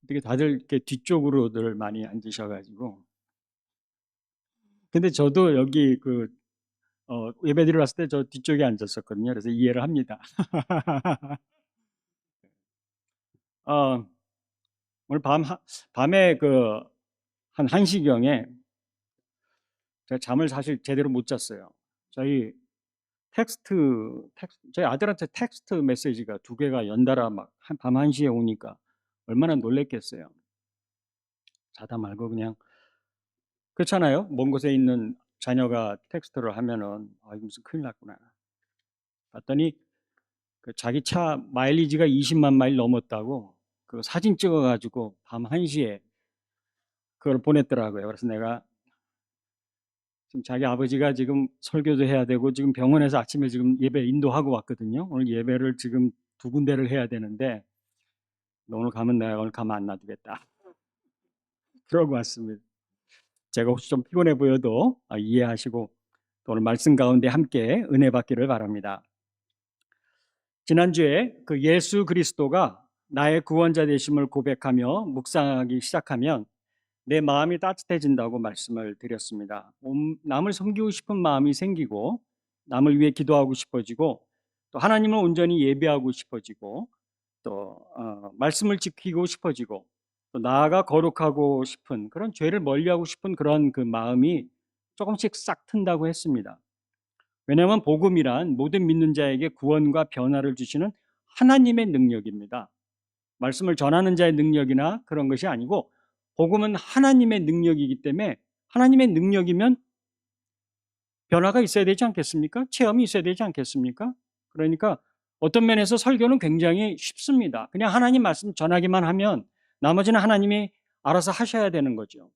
어떻게 다들 이렇게 뒤쪽으로들 많이 앉으셔가지고. 근데 저도 여기 예배 드리러 왔을 때 저 뒤쪽에 앉았었거든요. 그래서 이해를 합니다. 어, 오늘 밤에 한 1시경에 제가 잠을 사실 제대로 못 잤어요. 저희 저희 아들한테 텍스트 메시지가 2개가 연달아 막 밤 1시에 오니까 얼마나 놀랬겠어요. 자다 말고 그냥, 그렇잖아요. 먼 곳에 있는 자녀가 텍스트를 하면은, 이거 무슨 큰일 났구나. 봤더니 그 자기 차 마일리지가 20만 마일 넘었다고 그 사진 찍어가지고 밤 1시에 그걸 보냈더라고요. 그래서 내가 지금 자기 아버지가 지금 설교도 해야 되고 지금 병원에서 아침에 지금 예배 인도하고 왔거든요. 오늘 예배를 지금 2군데를 해야 되는데 너 오늘 가면 내가 오늘 가면 안 놔두겠다. 그러고 왔습니다. 제가 혹시 좀 피곤해 보여도 이해하시고 또 오늘 말씀 가운데 함께 은혜 받기를 바랍니다. 지난주에 그 예수 그리스도가 나의 구원자 되심을 고백하며 묵상하기 시작하면 내 마음이 따뜻해진다고 말씀을 드렸습니다. 남을 섬기고 싶은 마음이 생기고 남을 위해 기도하고 싶어지고 또 하나님을 온전히 예배하고 싶어지고 또 말씀을 지키고 싶어지고 또 나아가 거룩하고 싶은 그런 죄를 멀리하고 싶은 그런 그 마음이 조금씩 싹 튼다고 했습니다. 왜냐하면 복음이란 모든 믿는 자에게 구원과 변화를 주시는 하나님의 능력입니다. 말씀을 전하는 자의 능력이나 그런 것이 아니고 복음은 하나님의 능력이기 때문에 하나님의 능력이면 변화가 있어야 되지 않겠습니까? 체험이 있어야 되지 않겠습니까? 그러니까 어떤 면에서 설교는 굉장히 쉽습니다. 그냥 하나님 말씀 전하기만 하면 나머지는 하나님이 알아서 하셔야 되는 거죠.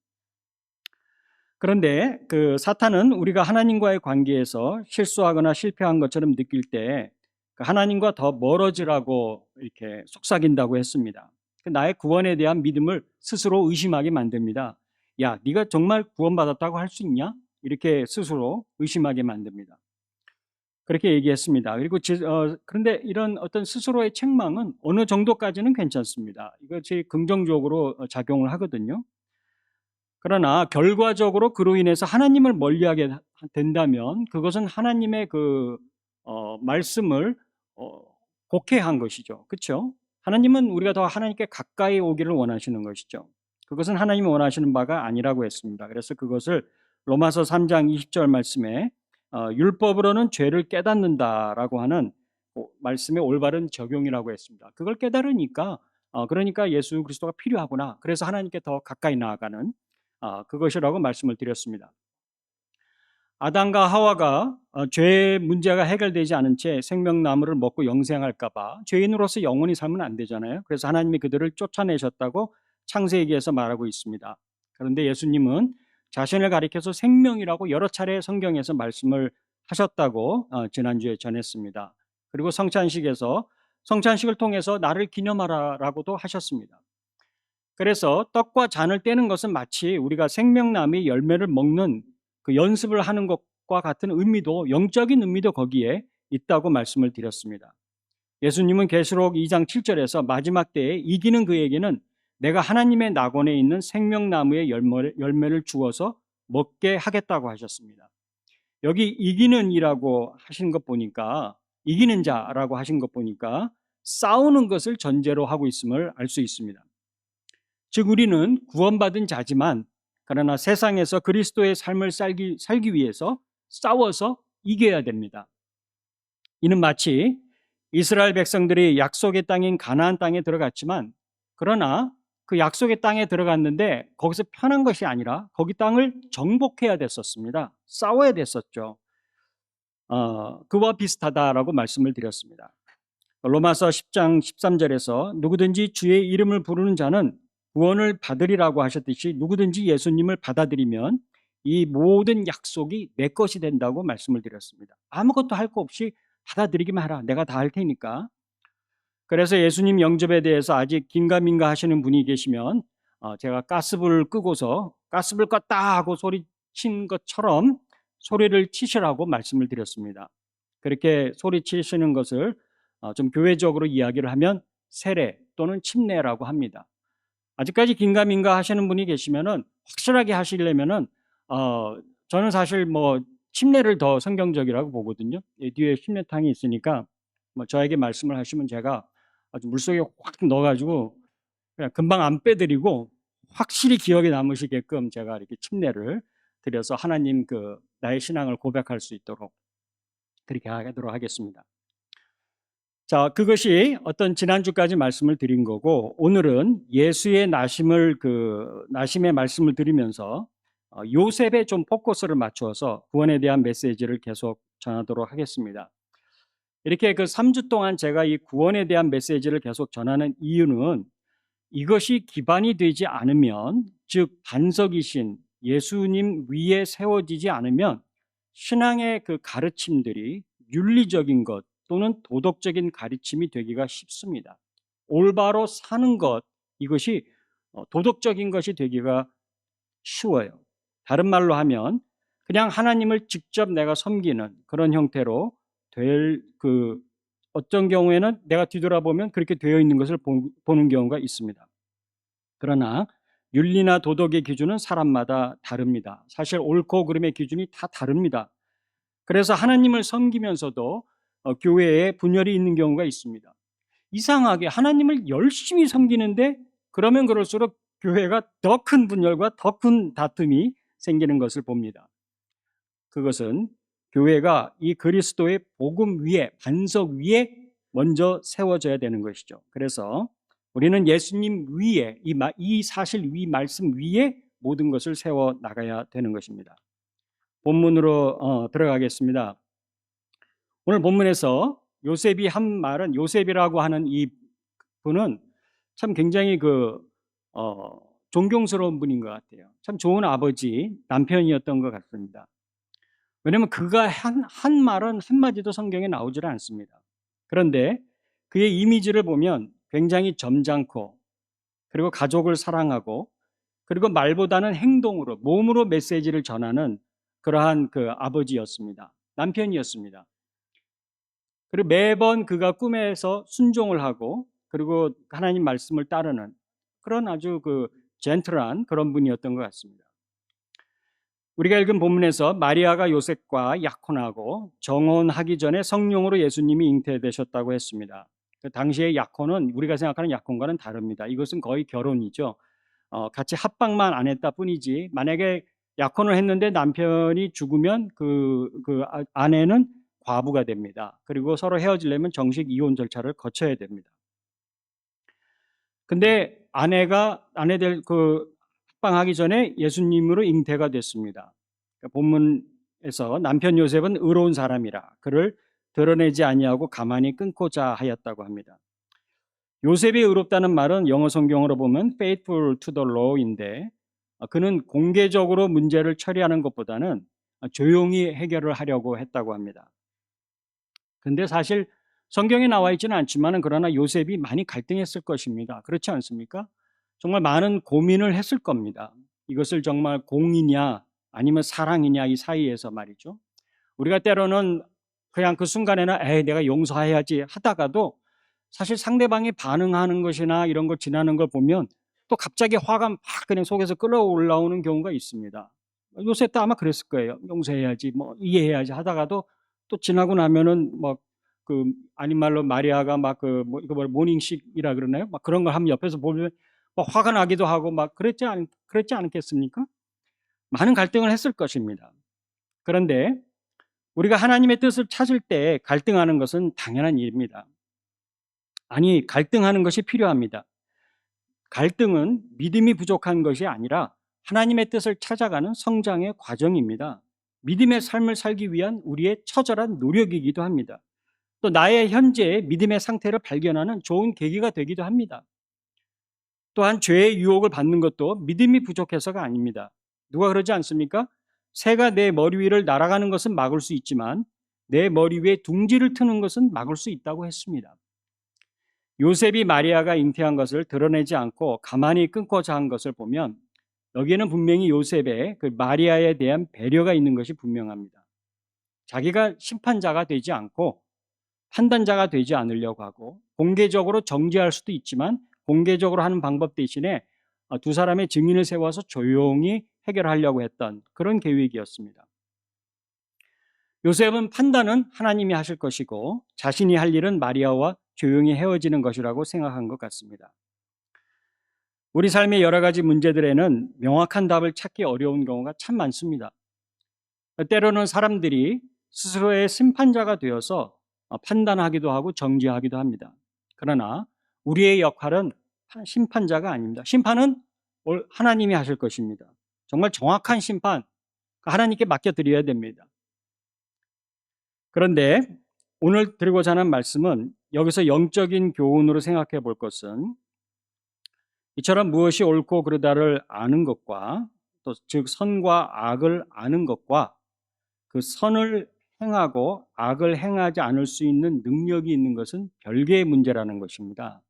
그런데 그 사탄은 우리가 하나님과의 관계에서 실수하거나 실패한 것처럼 느낄 때 하나님과 더 멀어지라고 이렇게 속삭인다고 했습니다. 나의 구원에 대한 믿음을 스스로 의심하게 만듭니다. 야, 네가 정말 구원받았다고 할 수 있냐? 이렇게 스스로 의심하게 만듭니다. 그렇게 얘기했습니다. 그리고 그런데 이런 어떤 스스로의 책망은 어느 정도까지는 괜찮습니다. 이것이 긍정적으로 작용을 하거든요. 그러나 결과적으로 그로 인해서 하나님을 멀리하게 된다면 그것은 하나님의 말씀을 곡해한 것이죠. 그렇죠? 하나님은 우리가 더 하나님께 가까이 오기를 원하시는 것이죠. 그것은 하나님이 원하시는 바가 아니라고 했습니다. 그래서 그것을 로마서 3장 20절 말씀에 율법으로는 죄를 깨닫는다라고 하는 말씀의 올바른 적용이라고 했습니다. 그걸 깨달으니까 그러니까 예수 그리스도가 필요하구나. 그래서 하나님께 더 가까이 나아가는 그것이라고 말씀을 드렸습니다. 아담과 하와가 죄의 문제가 해결되지 않은 채 생명나무를 먹고 영생할까 봐 죄인으로서 영원히 살면 안 되잖아요. 그래서 하나님이 그들을 쫓아내셨다고 창세기에서 말하고 있습니다. 그런데 예수님은 자신을 가리켜서 생명이라고 여러 차례 성경에서 말씀을 하셨다고 지난주에 전했습니다. 그리고 성찬식을 통해서 나를 기념하라라고도 하셨습니다. 그래서 떡과 잔을 떼는 것은 마치 우리가 생명나무의 열매를 먹는 그 연습을 하는 것과 같은 의미도, 영적인 의미도 거기에 있다고 말씀을 드렸습니다. 예수님은 계시록 2장 7절에서 마지막 때에 이기는 그에게는 내가 하나님의 낙원에 있는 생명나무의 열매를 주어서 먹게 하겠다고 하셨습니다. 여기 이기는 이라고 하신 것 보니까, 이기는 자라고 하신 것 보니까 싸우는 것을 전제로 하고 있음을 알 수 있습니다. 즉 우리는 구원받은 자지만 그러나 세상에서 그리스도의 삶을 살기 위해서 싸워서 이겨야 됩니다. 이는 마치 이스라엘 백성들이 약속의 땅인 가나안 땅에 들어갔지만 그러나 그 약속의 땅에 들어갔는데 거기서 편한 것이 아니라 거기 땅을 정복해야 됐었습니다. 싸워야 됐었죠. 그와 비슷하다라고 말씀을 드렸습니다. 로마서 10장 13절에서 누구든지 주의 이름을 부르는 자는 구원을 받으리라고 하셨듯이 누구든지 예수님을 받아들이면 이 모든 약속이 내 것이 된다고 말씀을 드렸습니다. 아무것도 할 거 없이 받아들이기만 하라. 내가 다 할 테니까. 그래서 예수님 영접에 대해서 아직 긴가민가 하시는 분이 계시면 제가 가스불을 끄고서 가스불 껐다 하고 소리친 것처럼 소리를 치시라고 말씀을 드렸습니다. 그렇게 소리치시는 것을 좀 교회적으로 이야기를 하면 세례 또는 침례라고 합니다. 아직까지 긴가민가 하시는 분이 계시면은 확실하게 하시려면은 저는 사실 뭐 침례를 더 성경적이라고 보거든요. 이 뒤에 침례탕이 있으니까 뭐 저에게 말씀을 하시면 제가 아주 물속에 확 넣어가지고 그냥 금방 안 빼드리고 확실히 기억에 남으시게끔 제가 이렇게 침례를 드려서 하나님 나의 신앙을 고백할 수 있도록 그렇게 하도록 하겠습니다. 자, 그것이 어떤 지난주까지 말씀을 드린 거고, 오늘은 예수의 나심의 말씀을 드리면서 요셉에 좀 포커스를 맞추어서 구원에 대한 메시지를 계속 전하도록 하겠습니다. 이렇게 3주 동안 제가 이 구원에 대한 메시지를 계속 전하는 이유는 이것이 기반이 되지 않으면, 즉 반석이신 예수님 위에 세워지지 않으면 신앙의 가르침들이 윤리적인 것 또는 도덕적인 가르침이 되기가 쉽습니다. 올바로 사는 것, 이것이 도덕적인 것이 되기가 쉬워요. 다른 말로 하면 그냥 하나님을 직접 내가 섬기는 그런 형태로 될 어떤 경우에는 내가 뒤돌아보면 그렇게 되어 있는 것을 보는 경우가 있습니다. 그러나 윤리나 도덕의 기준은 사람마다 다릅니다. 사실 옳고 그름의 기준이 다 다릅니다. 그래서 하나님을 섬기면서도 교회에 분열이 있는 경우가 있습니다. 이상하게 하나님을 열심히 섬기는데 그러면 그럴수록 교회가 더 큰 분열과 더 큰 다툼이 생기는 것을 봅니다. 그것은 교회가 이 그리스도의 복음 위에, 반석 위에 먼저 세워져야 되는 것이죠. 그래서 우리는 예수님 위에, 이 사실 위, 말씀 위에 모든 것을 세워 나가야 되는 것입니다. 본문으로 들어가겠습니다. 오늘 본문에서 요셉이 한 말은, 요셉이라고 하는 이 분은 참 굉장히 존경스러운 분인 것 같아요. 참 좋은 아버지, 남편이었던 것 같습니다. 왜냐하면 그가 한 말은 한마디도 성경에 나오질 않습니다. 그런데 그의 이미지를 보면 굉장히 점잖고, 그리고 가족을 사랑하고, 그리고 말보다는 행동으로, 몸으로 메시지를 전하는 그러한 아버지였습니다. 남편이었습니다. 그리고 매번 그가 꿈에서 순종을 하고, 그리고 하나님 말씀을 따르는 그런 아주 젠틀한 그런 분이었던 것 같습니다. 우리가 읽은 본문에서 마리아가 요셉과 약혼하고 정혼하기 전에 성령으로 예수님이 잉태되셨다고 했습니다. 그 당시의 약혼은 우리가 생각하는 약혼과는 다릅니다. 이것은 거의 결혼이죠. 같이 합방만 안 했다 뿐이지, 만약에 약혼을 했는데 남편이 죽으면 아내는 과부가 됩니다. 그리고 서로 헤어지려면 정식 이혼 절차를 거쳐야 됩니다. 근데 아내들 합방하기 전에 예수님으로 잉태가 됐습니다. 본문에서 남편 요셉은 의로운 사람이라 그를 드러내지 아니하고 가만히 끊고자 하였다고 합니다. 요셉이 의롭다는 말은 영어 성경으로 보면 faithful to the law인데, 그는 공개적으로 문제를 처리하는 것보다는 조용히 해결을 하려고 했다고 합니다. 근데 사실 성경에 나와 있지는 않지만 그러나 요셉이 많이 갈등했을 것입니다. 그렇지 않습니까? 정말 많은 고민을 했을 겁니다. 이것을 정말 공이냐 아니면 사랑이냐, 이 사이에서 말이죠. 우리가 때로는 그냥 그 순간에는 내가 용서해야지 하다가도 사실 상대방이 반응하는 것이나 이런 걸 지나는 걸 보면 또 갑자기 화가 막 그냥 속에서 끌어올라오는 경우가 있습니다. 요셉도 아마 그랬을 거예요. 용서해야지, 뭐 이해해야지 하다가도 또 지나고 나면은 아닌 말로 마리아가 이거 모닝식이라 그러나요? 막 그런 걸 하면 옆에서 보면 막 화가 나기도 하고 막 그랬지 않겠습니까? 많은 갈등을 했을 것입니다. 그런데 우리가 하나님의 뜻을 찾을 때 갈등하는 것은 당연한 일입니다. 아니, 갈등하는 것이 필요합니다. 갈등은 믿음이 부족한 것이 아니라 하나님의 뜻을 찾아가는 성장의 과정입니다. 믿음의 삶을 살기 위한 우리의 처절한 노력이기도 합니다. 또 나의 현재의 믿음의 상태를 발견하는 좋은 계기가 되기도 합니다. 또한 죄의 유혹을 받는 것도 믿음이 부족해서가 아닙니다. 누가 그러지 않습니까? 새가 내 머리 위를 날아가는 것은 막을 수 있지만 내 머리 위에 둥지를 트는 것은 막을 수 있다고 했습니다. 요셉이 마리아가 잉태한 것을 드러내지 않고 가만히 끊고자 한 것을 보면 여기에는 분명히 요셉의 마리아에 대한 배려가 있는 것이 분명합니다. 자기가 심판자가 되지 않고 판단자가 되지 않으려고 하고, 공개적으로 정죄할 수도 있지만 공개적으로 하는 방법 대신에 두 사람의 증인을 세워서 조용히 해결하려고 했던 그런 계획이었습니다. 요셉은 판단은 하나님이 하실 것이고 자신이 할 일은 마리아와 조용히 헤어지는 것이라고 생각한 것 같습니다. 우리 삶의 여러 가지 문제들에는 명확한 답을 찾기 어려운 경우가 참 많습니다. 때로는 사람들이 스스로의 심판자가 되어서 판단하기도 하고 정죄하기도 합니다. 그러나 우리의 역할은 심판자가 아닙니다. 심판은 하나님이 하실 것입니다. 정말 정확한 심판, 하나님께 맡겨드려야 됩니다. 그런데 오늘 드리고자 하는 말씀은 여기서 영적인 교훈으로 생각해 볼 것은 이처럼 무엇이 옳고 그르다를 아는 것과 또 즉 선과 악을 아는 것과 그 선을 행하고 악을 행하지 않을 수 있는 능력이 있는 것은 별개의 문제라는 것입니다.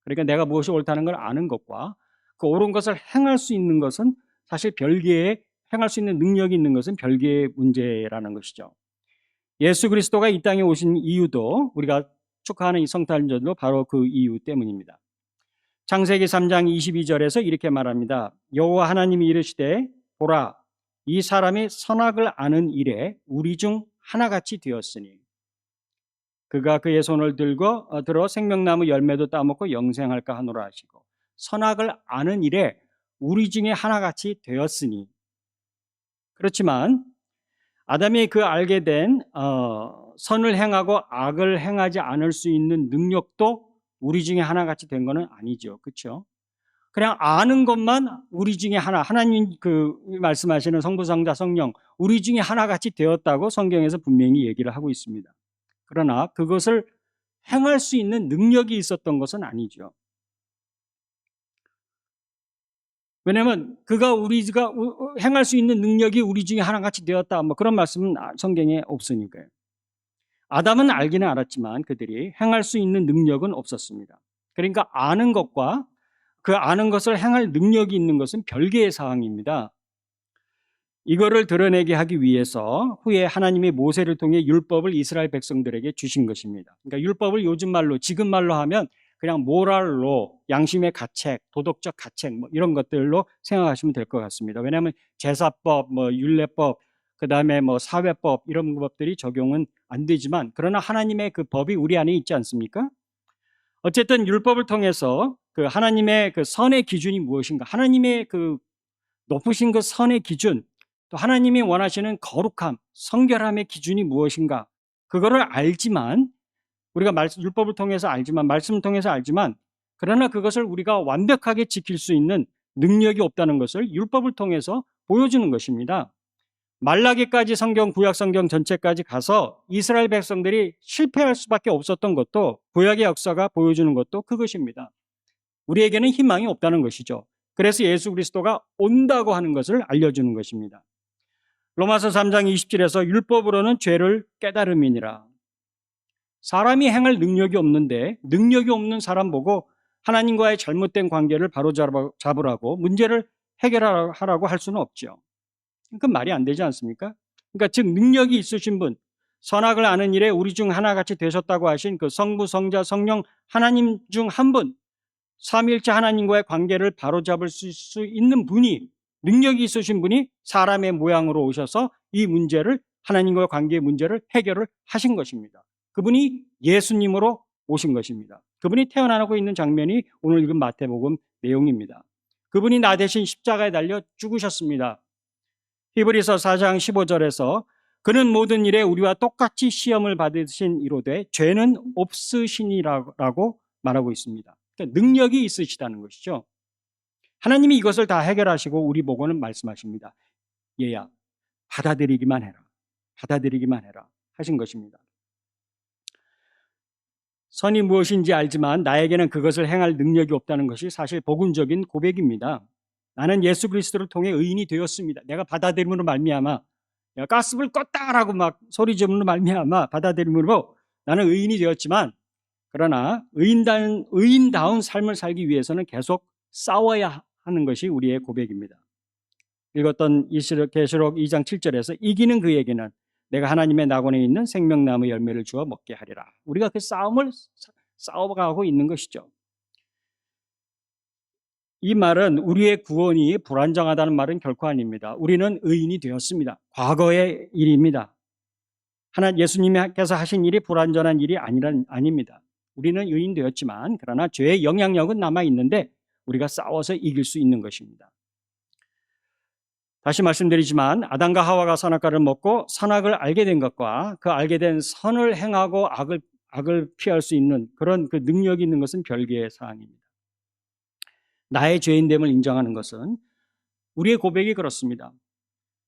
그러니까 내가 무엇이 옳다는 걸 아는 것과 그 옳은 것을 행할 수 있는 것은 사실 별개의 행할 수 있는 능력이 있는 것은 별개의 문제라는 것이죠. 예수 그리스도가 이 땅에 오신 이유도 우리가 축하하는 이 성탄절도 바로 그 이유 때문입니다. 창세기 3장 22절에서 이렇게 말합니다. 여호와 하나님이 이르시되 보라 이 사람이 선악을 아는 일에 우리 중 하나같이 되었으니 그가 그의 손을 들어 생명나무 열매도 따먹고 영생할까 하노라 하시고 선악을 아는 일에 우리 중에 하나같이 되었으니 그렇지만 아담이 그 알게 된 선을 행하고 악을 행하지 않을 수 있는 능력도 우리 중에 하나같이 된 것은 아니죠. 그렇죠? 그냥 아는 것만 우리 중에 하나, 하나님 그 말씀하시는 성부, 성자, 성령 우리 중에 하나같이 되었다고 성경에서 분명히 얘기를 하고 있습니다. 그러나 그것을 행할 수 있는 능력이 있었던 것은 아니죠. 왜냐하면 우리가 행할 수 있는 능력이 우리 중에 하나같이 되었다 뭐 그런 말씀은 성경에 없으니까요. 아담은 알기는 알았지만 그들이 행할 수 있는 능력은 없었습니다. 그러니까 아는 것과 그 아는 것을 행할 능력이 있는 것은 별개의 사항입니다. 이거를 드러내게 하기 위해서 후에 하나님이 모세를 통해 율법을 이스라엘 백성들에게 주신 것입니다. 그러니까 율법을 요즘 말로 지금 말로 하면 그냥 모랄로 양심의 가책, 도덕적 가책 뭐 이런 것들로 생각하시면 될 것 같습니다. 왜냐하면 제사법, 뭐 율례법, 그다음에 뭐 사회법 이런 법들이 적용은 안 되지만 그러나 하나님의 그 법이 우리 안에 있지 않습니까? 어쨌든 율법을 통해서 그 하나님의 그 선의 기준이 무엇인가? 하나님의 그 높으신 그 선의 기준, 또 하나님이 원하시는 거룩함, 성결함의 기준이 무엇인가? 그거를 알지만 우리가 율법을 통해서 알지만 말씀을 통해서 알지만 그러나 그것을 우리가 완벽하게 지킬 수 있는 능력이 없다는 것을 율법을 통해서 보여주는 것입니다. 말라기까지 성경, 구약 성경 전체까지 가서 이스라엘 백성들이 실패할 수밖에 없었던 것도 구약의 역사가 보여주는 것도 그것입니다. 우리에게는 희망이 없다는 것이죠. 그래서 예수 그리스도가 온다고 하는 것을 알려주는 것입니다. 로마서 3장 20절에서 율법으로는 죄를 깨달음이니라. 사람이 행할 능력이 없는데 능력이 없는 사람 보고 하나님과의 잘못된 관계를 바로잡으라고 문제를 해결하라고 할 수는 없죠. 그건 말이 안 되지 않습니까? 그러니까 즉 능력이 있으신 분, 선악을 아는 일에 우리 중 하나같이 되셨다고 하신 그 성부, 성자, 성령 하나님 중 한 분, 삼위일체 하나님과의 관계를 바로잡을 수 있는 분이 능력이 있으신 분이 사람의 모양으로 오셔서 이 문제를 하나님과의 관계의 문제를 해결을 하신 것입니다. 그분이 예수님으로 오신 것입니다. 그분이 태어나고 있는 장면이 오늘 읽은 마태복음 내용입니다. 그분이 나 대신 십자가에 달려 죽으셨습니다. 히브리서 4장 15절에서 그는 모든 일에 우리와 똑같이 시험을 받으신 이로되 죄는 없으시니라고 말하고 있습니다. 그러니까 능력이 있으시다는 것이죠. 하나님이 이것을 다 해결하시고 우리 보고는 말씀하십니다. 얘야 받아들이기만 해라. 받아들이기만 해라 하신 것입니다. 선이 무엇인지 알지만 나에게는 그것을 행할 능력이 없다는 것이 사실 복음적인 고백입니다. 나는 예수 그리스도를 통해 의인이 되었습니다. 내가 받아들임으로 말미암아 가스불 껐다라고 막 소리 지르므로 말미암아 받아들임으로 나는 의인이 되었지만 그러나 의인다운 삶을 살기 위해서는 계속 싸워야 하는 것이 우리의 고백입니다. 읽었던 계시록 2장 7절에서 이기는 그에게는 내가 하나님의 낙원에 있는 생명나무 열매를 주어 먹게 하리라. 우리가 그 싸움을 싸워가고 있는 것이죠. 이 말은 우리의 구원이 불안정하다는 말은 결코 아닙니다. 우리는 의인이 되었습니다. 과거의 일입니다. 예수님께서 하신 일이 불완전한 일이 아닙니다. 우리는 의인 되었지만 그러나 죄의 영향력은 남아 있는데 우리가 싸워서 이길 수 있는 것입니다. 다시 말씀드리지만 아담과 하와가 선악과를 먹고 선악을 알게 된 것과 그 알게 된 선을 행하고 악을 피할 수 있는 그런 그 능력이 있는 것은 별개의 사항입니다. 나의 죄인됨을 인정하는 것은 우리의 고백이 그렇습니다.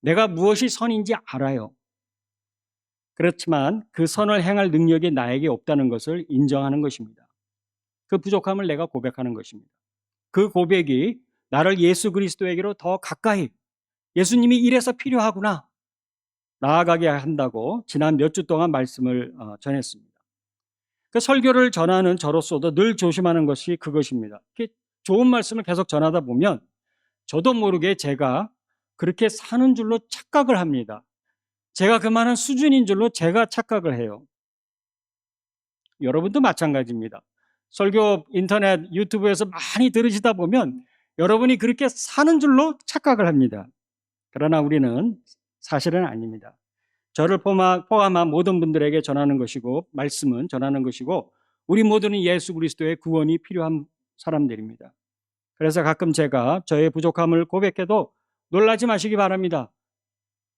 내가 무엇이 선인지 알아요. 그렇지만 그 선을 행할 능력이 나에게 없다는 것을 인정하는 것입니다. 그 부족함을 내가 고백하는 것입니다. 그 고백이 나를 예수 그리스도에게로 더 가까이 예수님이 이래서 필요하구나 나아가게 한다고 지난 몇 주 동안 말씀을 전했습니다. 그 설교를 전하는 저로서도 늘 조심하는 것이 그것입니다. 좋은 말씀을 계속 전하다 보면 저도 모르게 제가 그렇게 사는 줄로 착각을 합니다. 제가 그만한 수준인 줄로 제가 착각을 해요. 여러분도 마찬가지입니다. 설교 인터넷 유튜브에서 많이 들으시다 보면 여러분이 그렇게 사는 줄로 착각을 합니다. 그러나 우리는 사실은 아닙니다. 저를 포함한 모든 분들에게 전하는 것이고 말씀은 전하는 것이고 우리 모두는 예수 그리스도의 구원이 필요한 사람들입니다. 그래서 가끔 제가 저의 부족함을 고백해도 놀라지 마시기 바랍니다.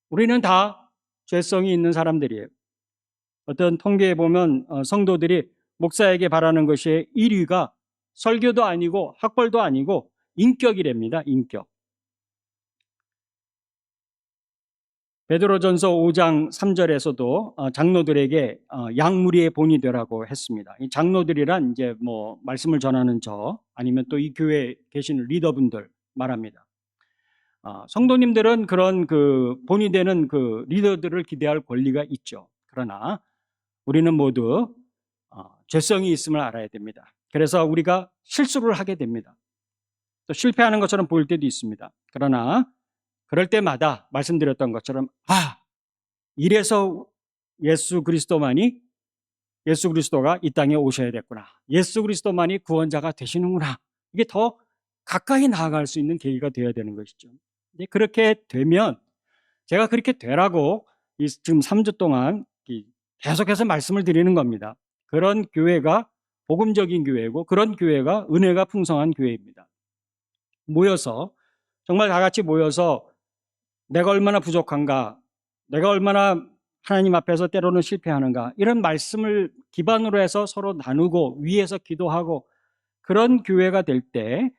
우리는 다 죄성이 있는 사람들이에요. 어떤 통계에 보면 성도들이 목사에게 바라는 것이 1위가 설교도 아니고 학벌도 아니고 인격이랍니다. 인격. 베드로전서 5장 3절에서도 장로들에게 양무리의 본이 되라고 했습니다. 이 장로들이란 이제 뭐 말씀을 전하는 저 아니면 또 이 교회에 계시는 리더분들 말합니다. 성도님들은 그런 그 본이 되는 그 리더들을 기대할 권리가 있죠. 그러나 우리는 모두 죄성이 있음을 알아야 됩니다. 그래서 우리가 실수를 하게 됩니다. 또 실패하는 것처럼 보일 때도 있습니다. 그러나 그럴 때마다 말씀드렸던 것처럼 이래서 예수 그리스도가 이 땅에 오셔야 됐구나. 예수 그리스도만이 구원자가 되시는구나. 이게 더 가까이 나아갈 수 있는 계기가 되어야 되는 것이죠. 그렇게 되면 제가 그렇게 되라고 지금 3주 동안 계속해서 말씀을 드리는 겁니다. 그런 교회가 복음적인 교회고 그런 교회가 은혜가 풍성한 교회입니다. 정말 다 같이 모여서 내가 얼마나 부족한가, 내가 얼마나 하나님 앞에서 때로는 실패하는가 이런 말씀을 기반으로 해서 서로 나누고 위에서 기도하고 그런 교회가 될 때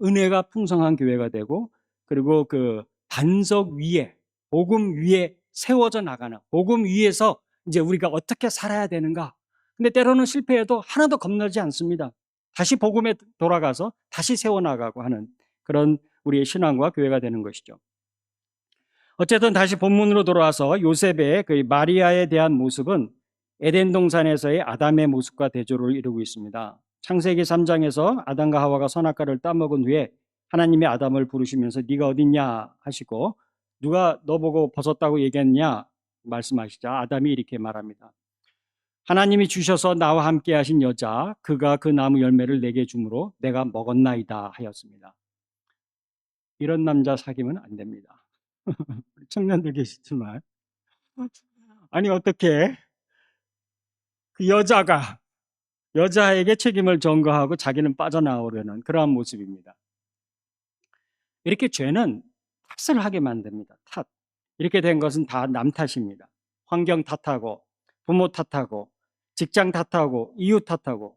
은혜가 풍성한 교회가 되고 그리고 그 반석 위에 복음 위에 세워져 나가는 복음 위에서 이제 우리가 어떻게 살아야 되는가. 근데 때로는 실패해도 하나도 겁나지 않습니다. 다시 복음에 돌아가서 다시 세워나가고 하는 그런 우리의 신앙과 교회가 되는 것이죠. 어쨌든 다시 본문으로 돌아와서 요셉의 그 마리아에 대한 모습은 에덴 동산에서의 아담의 모습과 대조를 이루고 있습니다. 창세기 3장에서 아담과 하와가 선악과를 따먹은 후에 하나님이 아담을 부르시면서 네가 어딨냐 하시고 누가 너 보고 벗었다고 얘기했냐 말씀하시자 아담이 이렇게 말합니다. 하나님이 주셔서 나와 함께 하신 여자 그가 그 나무 열매를 내게 주므로 내가 먹었나이다 하였습니다. 이런 남자 사귀면 안 됩니다. 청년들 계시지만 아니 어떻게 그 여자에게 책임을 전가하고 자기는 빠져나오려는 그러한 모습입니다. 이렇게 죄는 탓을 하게 만듭니다. 탓. 이렇게 된 것은 다 남 탓입니다. 환경 탓하고 부모 탓하고 직장 탓하고 이웃 탓하고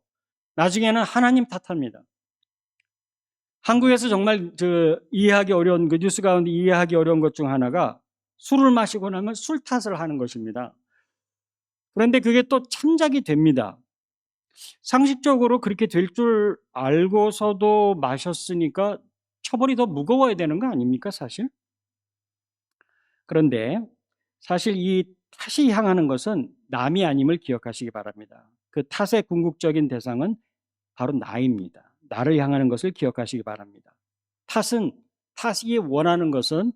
나중에는 하나님 탓합니다. 한국에서 정말 이해하기 어려운 그 뉴스 가운데 이해하기 어려운 것 중 하나가 술을 마시고 나면 술 탓을 하는 것입니다. 그런데 그게 또 참작이 됩니다. 상식적으로 그렇게 될 줄 알고서도 마셨으니까 처벌이 더 무거워야 되는 거 아닙니까, 사실? 그런데 사실 이 탓이 향하는 것은 남이 아님을 기억하시기 바랍니다. 그 탓의 궁극적인 대상은 바로 나입니다. 나를 향하는 것을 기억하시기 바랍니다. 탓이 원하는 것은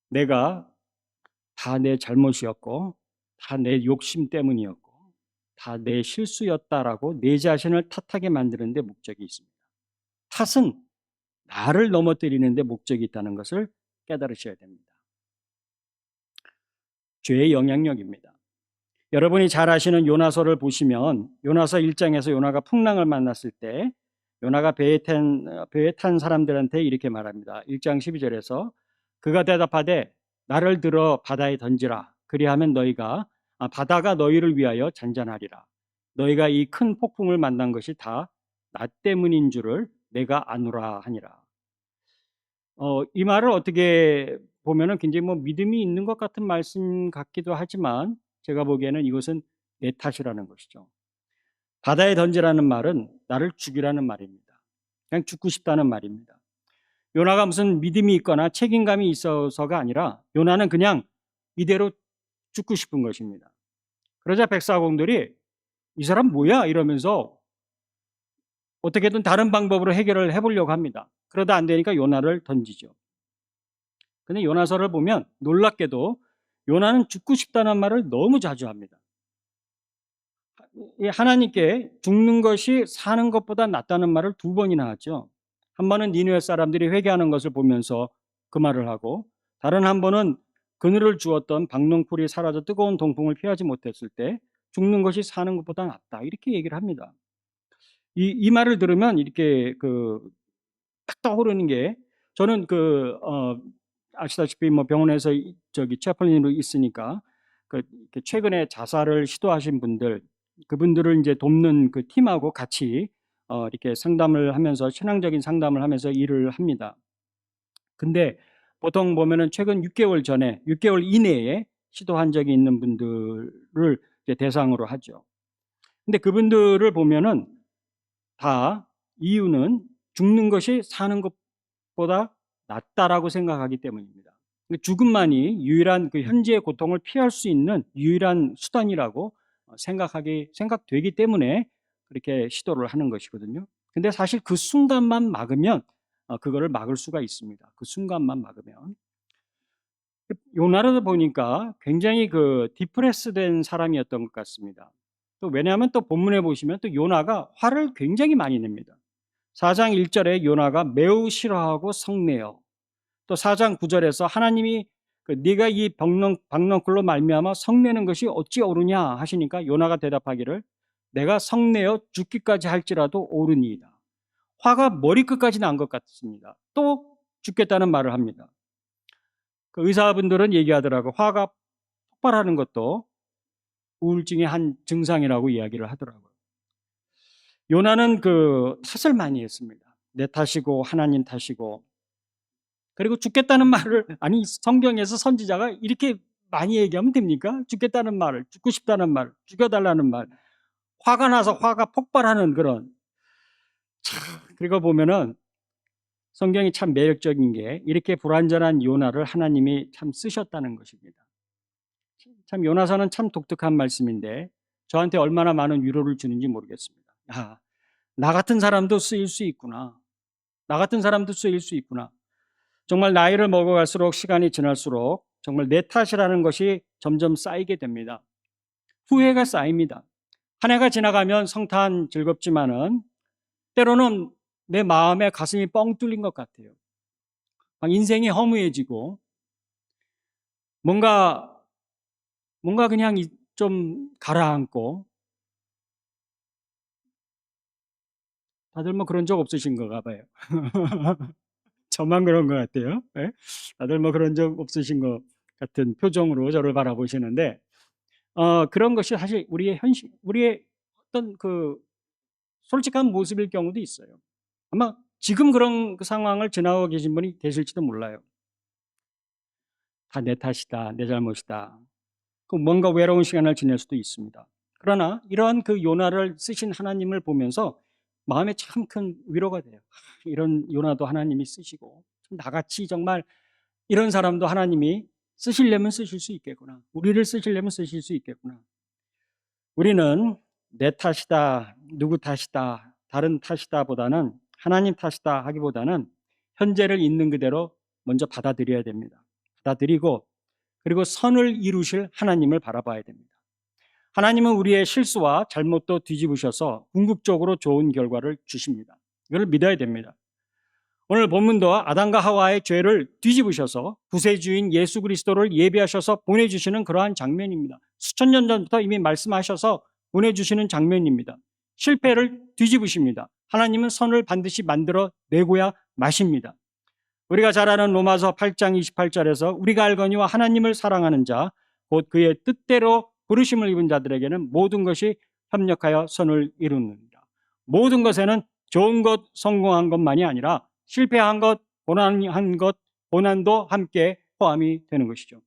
내가 다 내 잘못이었고 다 내 욕심 때문이었고 다 내 실수였다라고 내 자신을 탓하게 만드는 데 목적이 있습니다. 탓은 나를 넘어뜨리는 데 목적이 있다는 것을 깨달으셔야 됩니다. 죄의 영향력입니다. 여러분이 잘 아시는 요나서를 보시면 요나서 1장에서 요나가 풍랑을 만났을 때 요나가 배에 탄 사람들한테 이렇게 말합니다. 1장 12절에서 그가 대답하되 나를 들어 바다에 던지라. 그리하면 바다가 너희를 위하여 잔잔하리라. 너희가 이 큰 폭풍을 만난 것이 다 나 때문인 줄을 내가 아노라 하니라. 이 말을 어떻게 보면은 굉장히 믿음이 있는 것 같은 말씀 같기도 하지만 제가 보기에는 이것은 내 탓이라는 것이죠. 바다에 던지라는 말은 나를 죽이라는 말입니다. 그냥 죽고 싶다는 말입니다. 요나가 무슨 믿음이 있거나 책임감이 있어서가 아니라 요나는 그냥 이대로 죽고 싶은 것입니다. 그러자 백사공들이 이 사람 뭐야? 이러면서 어떻게든 다른 방법으로 해결을 해보려고 합니다. 그러다 안 되니까 요나를 던지죠. 근데 요나서를 보면 놀랍게도 요나는 죽고 싶다는 말을 너무 자주 합니다. 하나님께 죽는 것이 사는 것보다 낫다는 말을 2번이나 하죠. 한 번은 니느웨 사람들이 회개하는 것을 보면서 그 말을 하고, 다른 한 번은 그늘을 주었던 박농풀이 사라져 뜨거운 동풍을 피하지 못했을 때 죽는 것이 사는 것보다 낫다, 이렇게 얘기를 합니다. 이 말을 들으면 이렇게 딱 떠오르는 게, 저는 아시다시피 병원에서 체플린으로 있으니까 이렇게 최근에 자살을 시도하신 분들, 그분들을 이제 돕는 그 팀하고 같이 이렇게 상담을 하면서 신앙적인 상담을 하면서 일을 합니다. 근데 보통 보면은 최근 6개월 이내에 시도한 적이 있는 분들을 이제 대상으로 하죠. 근데 그분들을 보면은 다 이유는 죽는 것이 사는 것보다 낫다라고 생각하기 때문입니다. 죽음만이 유일한 현재의 고통을 피할 수 있는 유일한 수단이라고 생각되기 때문에 그렇게 시도를 하는 것이거든요. 근데 사실 그 순간만 막으면 그거를 막을 수가 있습니다. 그 순간만 막으면. 요나를 보니까 굉장히 디프레스된 사람이었던 것 같습니다. 또 왜냐하면 또 본문에 보시면 또 요나가 화를 굉장히 많이 냅니다. 4장 1절에 요나가 매우 싫어하고 성내어, 또 4장 9절에서 하나님이 네가 이 박넝쿨로 말미암아 성내는 것이 어찌 옳으냐 하시니까 요나가 대답하기를 내가 성내어 죽기까지 할지라도 옳으니이다. 화가 머리끝까지 난 것 같습니다. 또 죽겠다는 말을 합니다. 의사분들은 얘기하더라고, 화가 폭발하는 것도 우울증의 한 증상이라고 이야기를 하더라고요. 요나는 탓을 많이 했습니다. 내 탓이고 하나님 탓이고, 그리고 죽겠다는 말을, 아니 성경에서 선지자가 이렇게 많이 얘기하면 됩니까? 죽겠다는 말을, 죽고 싶다는 말, 죽여달라는 말, 화가 나서 화가 폭발하는 그런. 그리고 보면은 성경이 참 매력적인 게 이렇게 불완전한 요나를 하나님이 참 쓰셨다는 것입니다. 참 요나서는 참 독특한 말씀인데 저한테 얼마나 많은 위로를 주는지 모르겠습니다. 나 같은 사람도 쓰일 수 있구나. 나 같은 사람도 쓰일 수 있구나. 정말 나이를 먹어갈수록, 시간이 지날수록 정말 내 탓이라는 것이 점점 쌓이게 됩니다. 후회가 쌓입니다. 한 해가 지나가면 성탄 즐겁지만은 때로는 내 마음에 가슴이 뻥 뚫린 것 같아요. 인생이 허무해지고 뭔가 그냥 좀 가라앉고. 다들 그런 적 없으신가 봐요. 저만 그런 것 같아요. 네? 다들 그런 적 없으신 것 같은 표정으로 저를 바라보시는데, 그런 것이 사실 우리의 현실, 우리의 어떤 솔직한 모습일 경우도 있어요. 아마 지금 그런 상황을 지나고 계신 분이 계실지도 몰라요. 다 내 탓이다, 내 잘못이다. 뭔가 외로운 시간을 지낼 수도 있습니다. 그러나 이러한 요나를 쓰신 하나님을 보면서 마음에 참 큰 위로가 돼요. 이런 요나도 하나님이 쓰시고, 나같이 정말 이런 사람도 하나님이 쓰시려면 쓰실 수 있겠구나. 우리를 쓰시려면 쓰실 수 있겠구나. 우리는 내 탓이다, 누구 탓이다, 다른 탓이다 보다는, 하나님 탓이다 하기보다는 현재를 있는 그대로 먼저 받아들여야 됩니다. 받아들이고, 그리고 선을 이루실 하나님을 바라봐야 됩니다. 하나님은 우리의 실수와 잘못도 뒤집으셔서 궁극적으로 좋은 결과를 주십니다. 이걸 믿어야 됩니다. 오늘 본문도 아담과 하와의 죄를 뒤집으셔서 구세주인 예수 그리스도를 예비하셔서 보내주시는 그러한 장면입니다. 수천 년 전부터 이미 말씀하셔서 보내주시는 장면입니다. 실패를 뒤집으십니다. 하나님은 선을 반드시 만들어 내고야 마십니다. 우리가 잘 아는 로마서 8장 28절에서 우리가 알거니와 하나님을 사랑하는 자 곧 그의 뜻대로 부르심을 입은 자들에게는 모든 것이 협력하여 선을 이루느니라. 모든 것에는 좋은 것, 성공한 것만이 아니라 실패한 것, 고난한 것, 고난도 함께 포함이 되는 것이죠.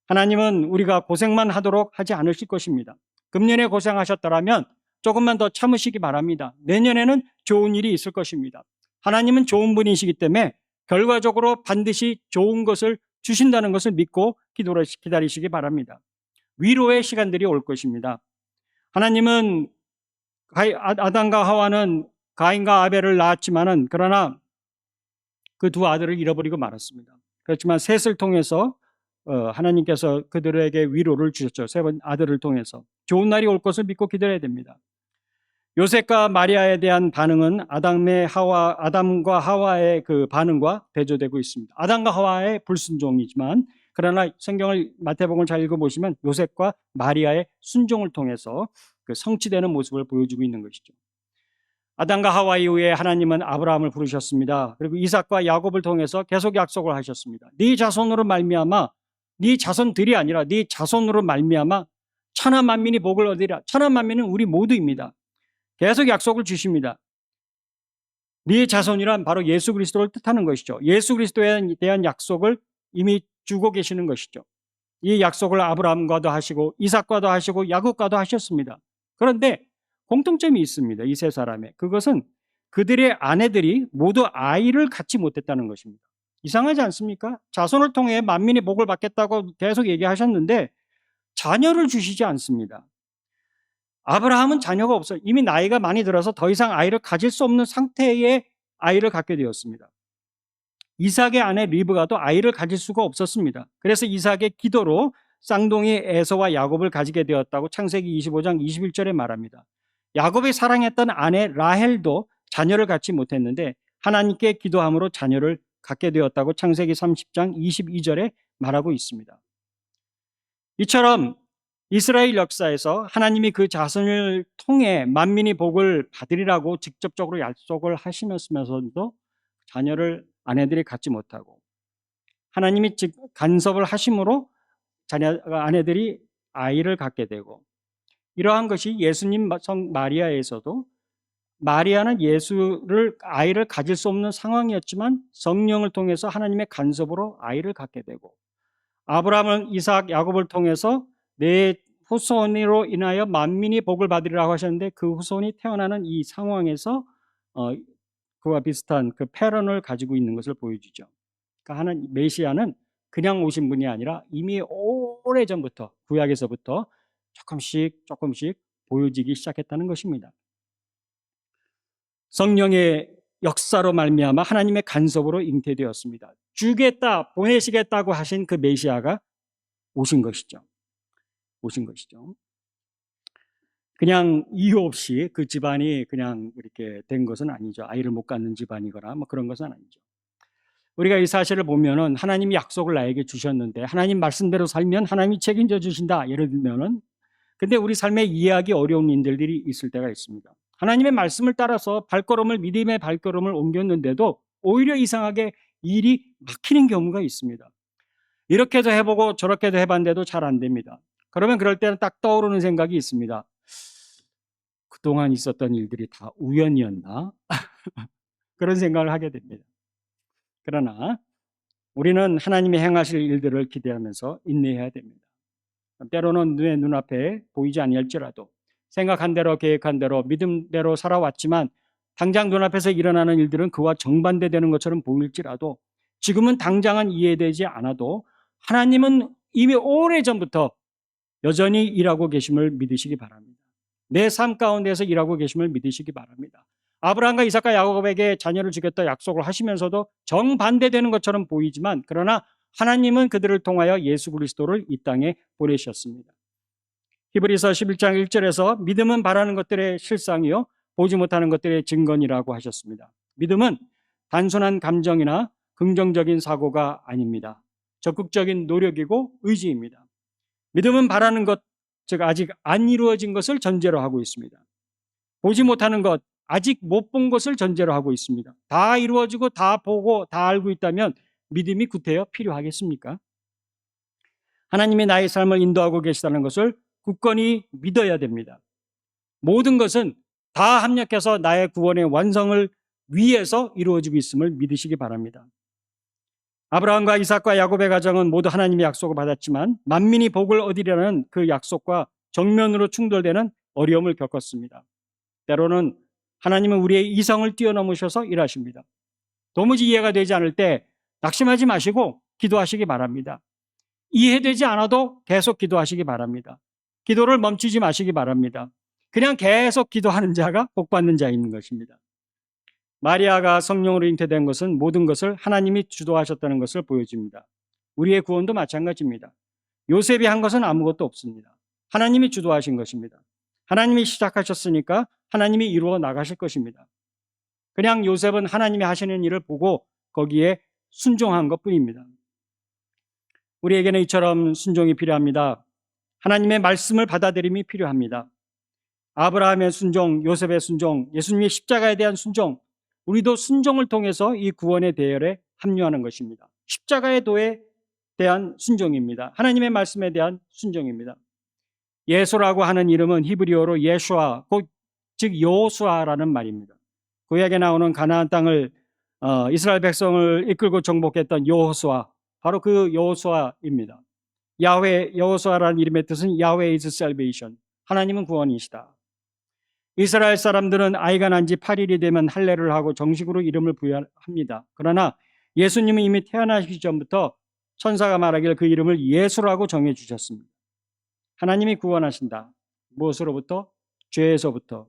하나님은 우리가 고생만 하도록 하지 않으실 것입니다. 금년에 고생하셨더라면 조금만 더 참으시기 바랍니다. 내년에는 좋은 일이 있을 것입니다. 하나님은 좋은 분이시기 때문에 결과적으로 반드시 좋은 것을 주신다는 것을 믿고 기다리시기 바랍니다. 위로의 시간들이 올 것입니다. 하나님은 아담과 하와는 가인과 아벨을 낳았지만은 그러나 그 두 아들을 잃어버리고 말았습니다. 그렇지만 셋을 통해서 하나님께서 그들에게 위로를 주셨죠. 세 번 아들을 통해서. 좋은 날이 올 것을 믿고 기다려야 됩니다. 요셉과 마리아에 대한 반응은 아담과 하와의 그 반응과 대조되고 있습니다. 아담과 하와의 불순종이지만 그러나 성경을 마태복음을 잘 읽어보시면 요셉과 마리아의 순종을 통해서 그 성취되는 모습을 보여주고 있는 것이죠. 아담과 하와 이후에 하나님은 아브라함을 부르셨습니다. 그리고 이삭과 야곱을 통해서 계속 약속을 하셨습니다. 네 자손으로 말미암아, 네 자손들이 아니라 네 자손으로 말미암아 천하 만민이 복을 얻으리라. 천하 만민은 우리 모두입니다. 계속 약속을 주십니다. 네 자손이란 바로 예수 그리스도를 뜻하는 것이죠. 예수 그리스도에 대한 약속을 이미 주고 계시는 것이죠. 이 약속을 아브라함과도 하시고 이삭과도 하시고 야곱과도 하셨습니다. 그런데 공통점이 있습니다. 이 세 사람의. 그것은 그들의 아내들이 모두 아이를 갖지 못했다는 것입니다. 이상하지 않습니까? 자손을 통해 만민이 복을 받겠다고 계속 얘기하셨는데 자녀를 주시지 않습니다. 아브라함은 자녀가 없어요. 이미 나이가 많이 들어서 더 이상 아이를 가질 수 없는 상태의 아이를 갖게 되었습니다. 이삭의 아내 리브가도 아이를 가질 수가 없었습니다. 그래서 이삭의 기도로 쌍둥이 에서와 야곱을 가지게 되었다고 창세기 25장 21절에 말합니다. 야곱이 사랑했던 아내 라헬도 자녀를 갖지 못했는데 하나님께 기도함으로 자녀를 갖게 되었다고 창세기 30장 22절에 말하고 있습니다. 이처럼 이스라엘 역사에서 하나님이 그 자손을 통해 만민이 복을 받으리라고 직접적으로 약속을 하시면서도 자녀를 아내들이 갖지 못하고 하나님이 간섭을 하심으로 아내들이 아이를 갖게 되고 이러한 것이 예수님 성 마리아에서도 마리아는 아이를 가질 수 없는 상황이었지만 성령을 통해서 하나님의 간섭으로 아이를 갖게 되고 아브라함은 이삭, 야곱을 통해서 내 후손으로 인하여 만민이 복을 받으리라고 하셨는데 그 후손이 태어나는 이 상황에서 그와 비슷한 그 패런을 가지고 있는 것을 보여주죠. 그러니까 메시아는 그냥 오신 분이 아니라 이미 오래전부터 구약에서부터 조금씩 보여지기 시작했다는 것입니다. 성령의 역사로 말미암아 하나님의 간섭으로 잉태되었습니다. 주겠다, 보내시겠다고 하신 그 메시아가 오신 것이죠. 그냥 이유 없이 그 집안이 그냥 이렇게 된 것은 아니죠. 아이를 못 갖는 집안이거나 뭐 그런 것은 아니죠. 우리가 이 사실을 보면은 하나님이 약속을 나에게 주셨는데 하나님 말씀대로 살면 하나님이 책임져 주신다. 예를 들면은 근데 우리 삶에 이해하기 어려운 일들이 있을 때가 있습니다. 하나님의 말씀을 따라서 믿음의 발걸음을 옮겼는데도 오히려 이상하게 일이 막히는 경우가 있습니다. 이렇게도 해보고 저렇게도 해봤는데도 잘 안 됩니다. 그러면 그럴 때는 딱 떠오르는 생각이 있습니다. 그동안 있었던 일들이 다 우연이었나? 그런 생각을 하게 됩니다. 그러나 우리는 하나님이 행하실 일들을 기대하면서 인내해야 됩니다. 때로는 내 눈앞에 보이지 아니할지라도 생각한 대로 계획한 대로 믿음대로 살아왔지만 당장 눈앞에서 일어나는 일들은 그와 정반대되는 것처럼 보일지라도 지금은 당장은 이해되지 않아도 하나님은 이미 오래전부터 여전히 일하고 계심을 믿으시기 바랍니다. 내 삶 가운데서 일하고 계심을 믿으시기 바랍니다. 아브라함과 이삭과 야곱에게 자녀를 주겠다 약속을 하시면서도 정반대되는 것처럼 보이지만 그러나 하나님은 그들을 통하여 예수 그리스도를 이 땅에 보내셨습니다. 히브리서 11장 1절에서 믿음은 바라는 것들의 실상이요 보지 못하는 것들의 증거니라고 하셨습니다. 믿음은 단순한 감정이나 긍정적인 사고가 아닙니다. 적극적인 노력이고 의지입니다. 믿음은 바라는 것, 즉 아직 안 이루어진 것을 전제로 하고 있습니다. 보지 못하는 것, 아직 못 본 것을 전제로 하고 있습니다. 다 이루어지고 다 보고 다 알고 있다면 믿음이 구태여 필요하겠습니까? 하나님이 나의 삶을 인도하고 계시다는 것을 굳건히 믿어야 됩니다. 모든 것은 다 합력해서 나의 구원의 완성을 위해서 이루어지고 있음을 믿으시기 바랍니다. 아브라함과 이삭과 야곱의 가정은 모두 하나님의 약속을 받았지만 만민이 복을 얻으려는 그 약속과 정면으로 충돌되는 어려움을 겪었습니다. 때로는 하나님은 우리의 이성을 뛰어넘으셔서 일하십니다. 도무지 이해가 되지 않을 때 낙심하지 마시고 기도하시기 바랍니다. 이해되지 않아도 계속 기도하시기 바랍니다. 기도를 멈추지 마시기 바랍니다. 그냥 계속 기도하는 자가 복받는 자인 것입니다. 마리아가 성령으로 잉태된 것은 모든 것을 하나님이 주도하셨다는 것을 보여줍니다. 우리의 구원도 마찬가지입니다. 요셉이 한 것은 아무것도 없습니다. 하나님이 주도하신 것입니다. 하나님이 시작하셨으니까 하나님이 이루어 나가실 것입니다. 그냥 요셉은 하나님이 하시는 일을 보고 거기에 순종한 것뿐입니다. 우리에게는 이처럼 순종이 필요합니다. 하나님의 말씀을 받아들임이 필요합니다. 아브라함의 순종, 요셉의 순종, 예수님의 십자가에 대한 순종, 우리도 순종을 통해서 이 구원의 대열에 합류하는 것입니다. 십자가의 도에 대한 순종입니다. 하나님의 말씀에 대한 순종입니다. 예수라고 하는 이름은 히브리어로 예수아, 즉 여호수아라는 말입니다. 구약에 나오는 가나안 땅을 이스라엘 백성을 이끌고 정복했던 여호수아, 바로 그 여호수아입니다. 야훼, 여호수아라는 이름의 뜻은 야훼 is salvation, 하나님은 구원이시다. 이스라엘 사람들은 아이가 난 지 8일이 되면 할례를 하고 정식으로 이름을 부여합니다. 그러나 예수님은 이미 태어나시기 전부터 천사가 말하길 그 이름을 예수라고 정해 주셨습니다. 하나님이 구원하신다. 무엇으로부터? 죄에서부터.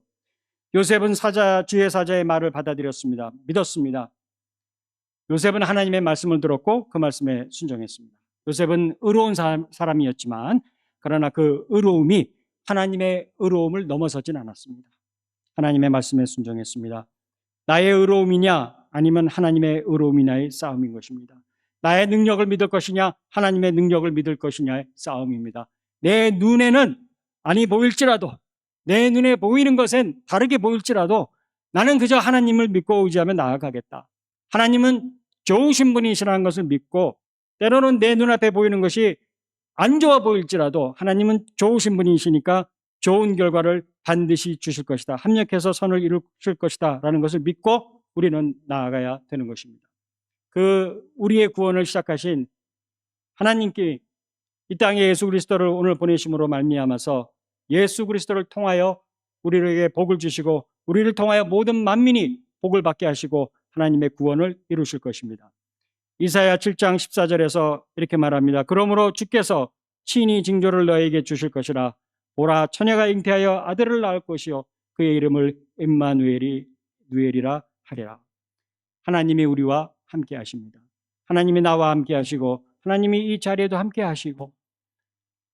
요셉은 주의 사자의 말을 받아들였습니다. 믿었습니다. 요셉은 하나님의 말씀을 들었고 그 말씀에 순종했습니다. 요셉은 의로운 사람이었지만 그러나 그 의로움이 하나님의 의로움을 넘어서진 않았습니다. 하나님의 말씀에 순종했습니다. 나의 의로움이냐 아니면 하나님의 의로움이냐의 싸움인 것입니다. 나의 능력을 믿을 것이냐 하나님의 능력을 믿을 것이냐의 싸움입니다. 내 눈에는 아니 보일지라도, 내 눈에 보이는 것엔 다르게 보일지라도 나는 그저 하나님을 믿고 의지하며 나아가겠다. 하나님은 좋으신 분이시라는 것을 믿고, 때로는 내 눈앞에 보이는 것이 안 좋아 보일지라도 하나님은 좋으신 분이시니까 좋은 결과를 반드시 주실 것이다. 합력해서 선을 이루실 것이다 라는 것을 믿고 우리는 나아가야 되는 것입니다. 우리의 구원을 시작하신 하나님께 이 땅에 예수 그리스도를 오늘 보내심으로 말미암아서 예수 그리스도를 통하여 우리에게 복을 주시고 우리를 통하여 모든 만민이 복을 받게 하시고 하나님의 구원을 이루실 것입니다. 이사야 7장 14절에서 이렇게 말합니다. 그러므로 주께서 친히 징조를 너에게 주실 것이라. 보라, 처녀가 잉태하여 아들을 낳을 것이요 그의 이름을 임마누엘이라 하리라. 하나님이 우리와 함께 하십니다. 하나님이 나와 함께 하시고 하나님이 이 자리에도 함께 하시고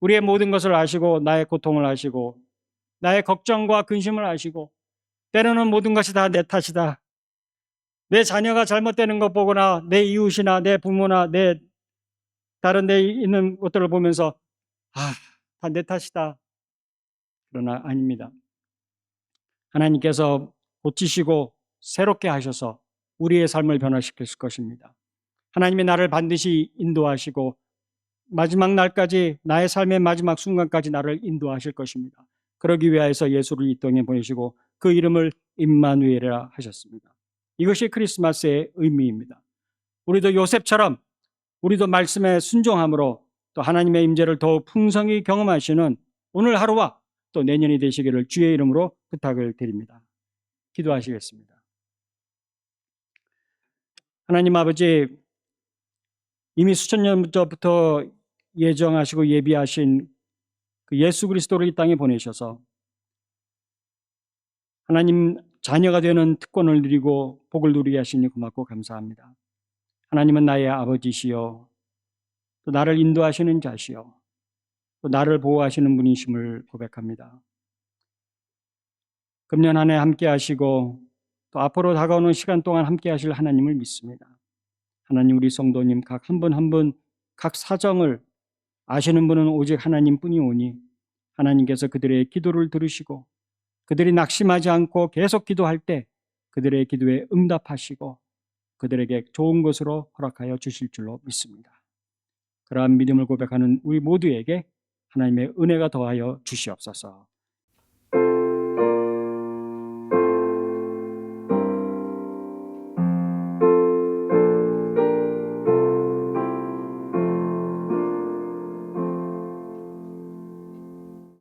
우리의 모든 것을 아시고 나의 고통을 아시고 나의 걱정과 근심을 아시고 때로는 모든 것이 다 내 탓이다. 내 자녀가 잘못되는 것 보거나 내 이웃이나 내 부모나 내 다른 데 있는 것들을 보면서 다 내 탓이다. 그러나 아닙니다. 하나님께서 고치시고 새롭게 하셔서 우리의 삶을 변화시킬 것입니다. 하나님이 나를 반드시 인도하시고 마지막 날까지 나의 삶의 마지막 순간까지 나를 인도하실 것입니다. 그러기 위하여서 예수를 이 땅에 보내시고 그 이름을 임마누엘이라 하셨습니다. 이것이 크리스마스의 의미입니다. 우리도 요셉처럼 우리도 말씀에 순종함으로 또 하나님의 임재를 더욱 풍성히 경험하시는 오늘 하루와 또 내년이 되시기를 주의 이름으로 부탁을 드립니다. 기도하시겠습니다. 하나님 아버지, 이미 수천 년 전부터 예정하시고 예비하신 그 예수 그리스도를 이 땅에 보내셔서 하나님 자녀가 되는 특권을 누리고 복을 누리게 하시니 고맙고 감사합니다. 하나님은 나의 아버지시요 또 나를 인도하시는 자시요 또 나를 보호하시는 분이심을 고백합니다. 금년 한 해 함께 하시고 또 앞으로 다가오는 시간 동안 함께 하실 하나님을 믿습니다. 하나님, 우리 성도님 각 한 분 한 분 각 사정을 아시는 분은 오직 하나님뿐이오니 하나님께서 그들의 기도를 들으시고 그들이 낙심하지 않고 계속 기도할 때 그들의 기도에 응답하시고 그들에게 좋은 것으로 허락하여 주실 줄로 믿습니다. 그러한 믿음을 고백하는 우리 모두에게 하나님의 은혜가 더하여 주시옵소서.